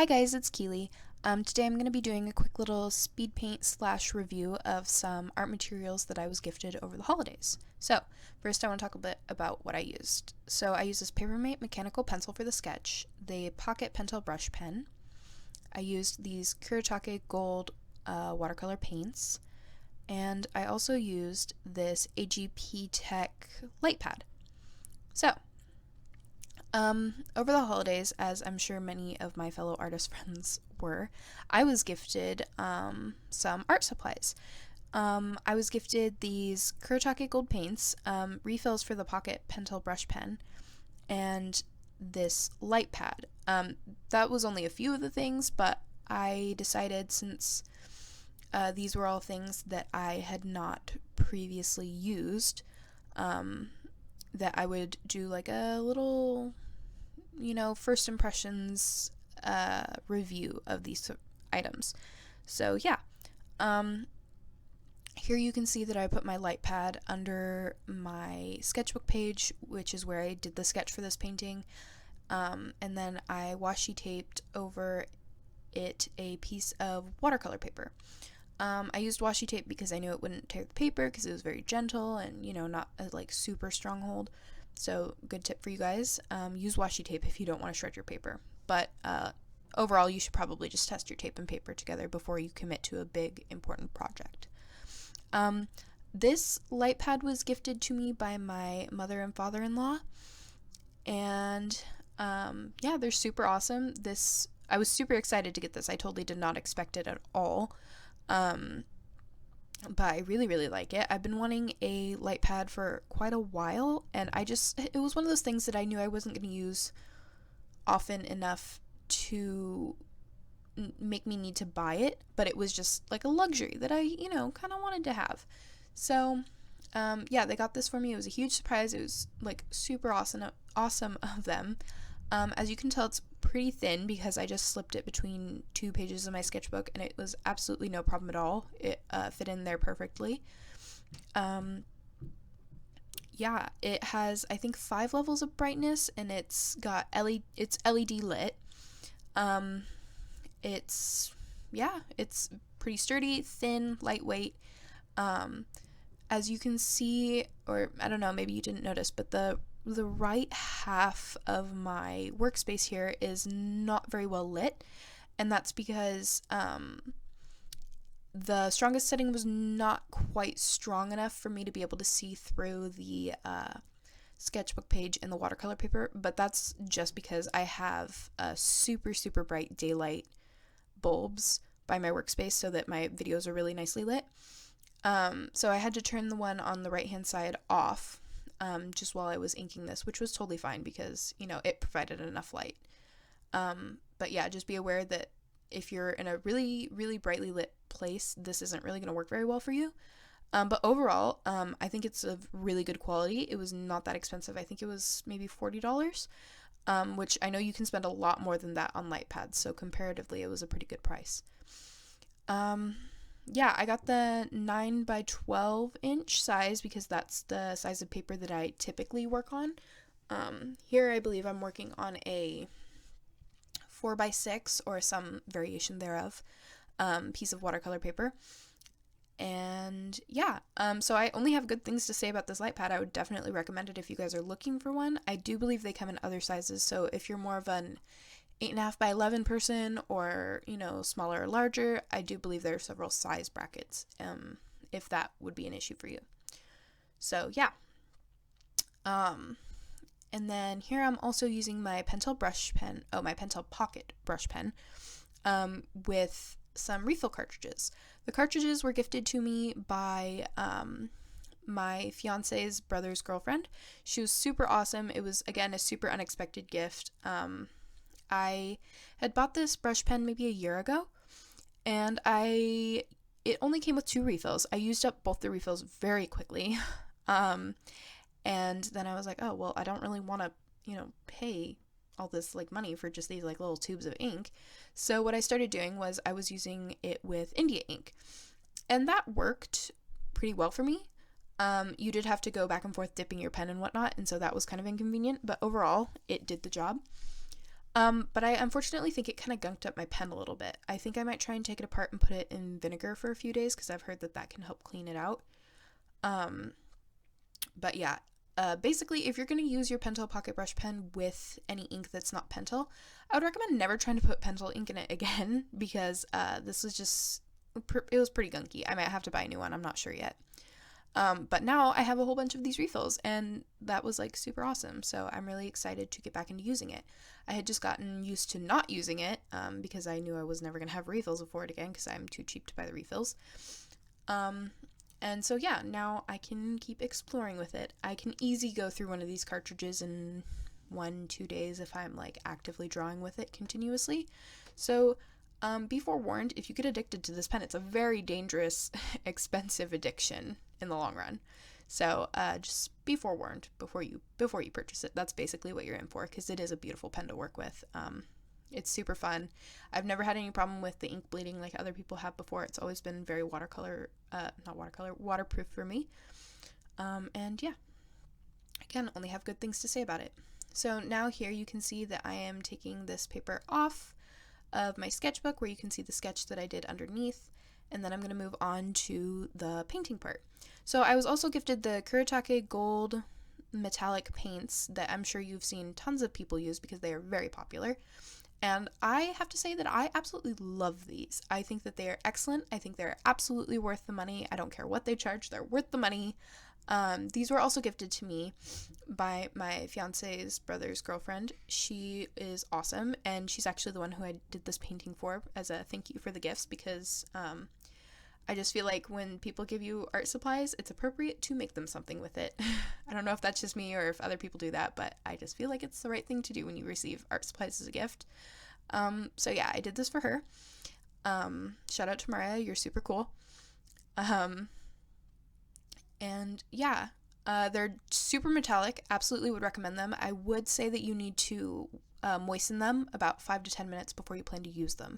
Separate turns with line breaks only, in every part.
Hi guys, it's Keely. Today I'm going to be doing a quick little speed paint / review of some art materials that I was gifted over the holidays. So, first I want to talk a bit about what I used. So I used this Papermate mechanical pencil for the sketch, the pocket pentel brush pen. I used these Kuretake gold watercolor paints, and I also used this AGPTek lightpad. So, over the holidays, as I'm sure many of my fellow artist friends were, I was gifted some art supplies. I was gifted these Kuretake gold paints, refills for the pocket pentel brush pen, and this light pad. That was only a few of the things, but I decided since these were all things that I had not previously used, that I would do like a little, first impressions review of these items. So yeah, here you can see that I put my light pad under my sketchbook page, which is where I did the sketch for this painting, and then I washi taped over it a piece of watercolor paper. I used washi tape because I knew it wouldn't tear the paper because it was very gentle and, not a super strong hold. So good tip for you guys. Use washi tape if you don't want to shred your paper. But overall, you should probably just test your tape and paper together before you commit to a big, important project. This light pad was gifted to me by my mother and father-in-law. And they're super awesome. I was super excited to get this. I totally did not expect it at all. But I really, really like it. I've been wanting a light pad for quite a while, and it was one of those things that I knew I wasn't going to use often enough to make me need to buy it, but it was just like a luxury that I, kind of wanted to have. So, they got this for me. It was a huge surprise. It was like super awesome of them. As you can tell, it's pretty thin because I just slipped it between 2 pages of my sketchbook, and it was absolutely no problem at all. It fit in there perfectly. It has, I think, 5 levels of brightness, and it's got it's LED lit. It's pretty sturdy, thin, lightweight. As you can see, or I don't know, maybe you didn't notice, but the right half of my workspace here is not very well lit, and that's because the strongest setting was not quite strong enough for me to be able to see through the sketchbook page and the watercolor paper, but that's just because I have super, super bright daylight bulbs by my workspace so that my videos are really nicely lit. So I had to turn the one on the right-hand side off just while I was inking this, which was totally fine because, it provided enough light. But yeah, just be aware that if you're in a really, really brightly lit place, this isn't really going to work very well for you. But overall, I think it's of really good quality. It was not that expensive. I think it was maybe $40, which I know you can spend a lot more than that on light pads, so comparatively, it was a pretty good price. I got the 9 by 12 inch size because that's the size of paper that I typically work on. Here I believe I'm working on a 4 by 6 or some variation thereof piece of watercolor paper. And so I only have good things to say about this light pad. I would definitely recommend it if you guys are looking for one. I do believe they come in other sizes, so if you're more of an 8.5 by 11 person or, smaller or larger, I do believe there are several size brackets, if that would be an issue for you. So, and then here I'm also using my pentel pocket brush pen, with some refill cartridges. The cartridges were gifted to me by, my fiance's brother's girlfriend. She was super awesome. It was, again, a super unexpected gift. I had bought this brush pen maybe a year ago, and it only came with 2 refills. I used up both the refills very quickly, and then I was like, oh, well, I don't really want to, pay all this, money for just these, little tubes of ink. So what I started doing was I was using it with India ink, and that worked pretty well for me. You did have to go back and forth dipping your pen and whatnot, and so that was kind of inconvenient, but overall, it did the job. But I unfortunately think it kind of gunked up my pen a little bit. I think I might try and take it apart and put it in vinegar for a few days because I've heard that that can help clean it out. But yeah, basically, if you're going to use your Pentel Pocket Brush Pen with any ink that's not Pentel, I would recommend never trying to put Pentel ink in it again because this was just, it was pretty gunky. I might have to buy a new one. I'm not sure yet. But now I have a whole bunch of these refills, and that was like super awesome. So I'm really excited to get back into using it. I had just gotten used to not using it because I knew I was never going to have refills for it again because I'm too cheap to buy the refills. And so yeah, now I can keep exploring with it. I can easily go through one of these cartridges in 1-2 days if I'm like actively drawing with it continuously. So be forewarned, if you get addicted to this pen, it's a very dangerous, expensive addiction in the long run. So just be forewarned before you purchase it. That's basically what you're in for, because it is a beautiful pen to work with. It's super fun. I've never had any problem with the ink bleeding like other people have before. It's always been very waterproof for me. And yeah, again, only have good things to say about it. So now here you can see that I am taking this paper off of my sketchbook where you can see the sketch that I did underneath, and then I'm going to move on to the painting part. So I was also gifted the Kuretake gold metallic paints that I'm sure you've seen tons of people use because they are very popular. And I have to say that I absolutely love these. I think that they are excellent. I think they're absolutely worth the money. I don't care what they charge, they're worth the money. These were also gifted to me by my fiance's brother's girlfriend. She is awesome, and she's actually the one who I did this painting for as a thank you for the gifts, because I just feel like when people give you art supplies, it's appropriate to make them something with it. I don't know if that's just me or if other people do that, but I just feel like it's the right thing to do when you receive art supplies as a gift. So yeah, I did this for her. Shout out to Mariah, you're super cool. And yeah, they're super metallic. Absolutely would recommend them. I would say that you need to moisten them about 5 to 10 minutes before you plan to use them.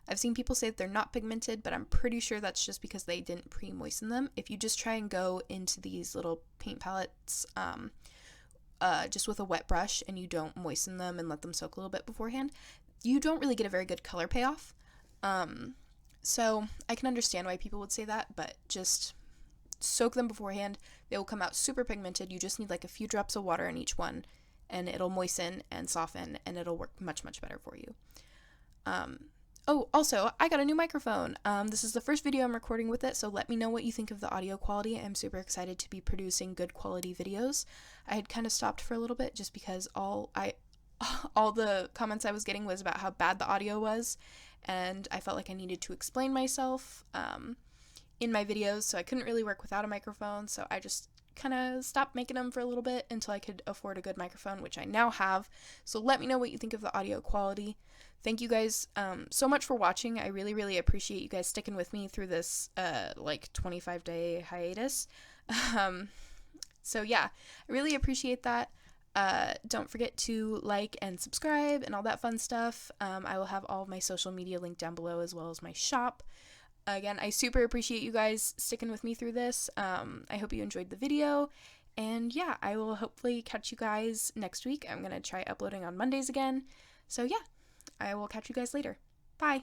I've seen people say that they're not pigmented, but I'm pretty sure that's just because they didn't pre-moisten them. If you just try and go into these little paint palettes just with a wet brush and you don't moisten them and let them soak a little bit beforehand, you don't really get a very good color payoff. So I can understand why people would say that, but just soak them beforehand. They will come out super pigmented. You just need like a few drops of water in each one, and it'll moisten and soften, and it'll work much, much better for you. Oh, also, I got a new microphone. This is the first video I'm recording with it, so let me know what you think of the audio quality. I'm super excited to be producing good quality videos. I had kind of stopped for a little bit just because all the comments I was getting was about how bad the audio was, and I felt like I needed to explain myself in my videos, so I couldn't really work without a microphone, so I just kind of stopped making them for a little bit until I could afford a good microphone, which I now have. So let me know what you think of the audio quality. Thank you guys so much for watching. I really, really appreciate you guys sticking with me through this like 25-day hiatus. So yeah, I really appreciate that. Don't forget to like and subscribe and all that fun stuff. I will have all of my social media linked down below, as well as my shop. Again, I super appreciate you guys sticking with me through this. I hope you enjoyed the video. And yeah, I will hopefully catch you guys next week. I'm going to try uploading on Mondays again. So yeah, I will catch you guys later. Bye!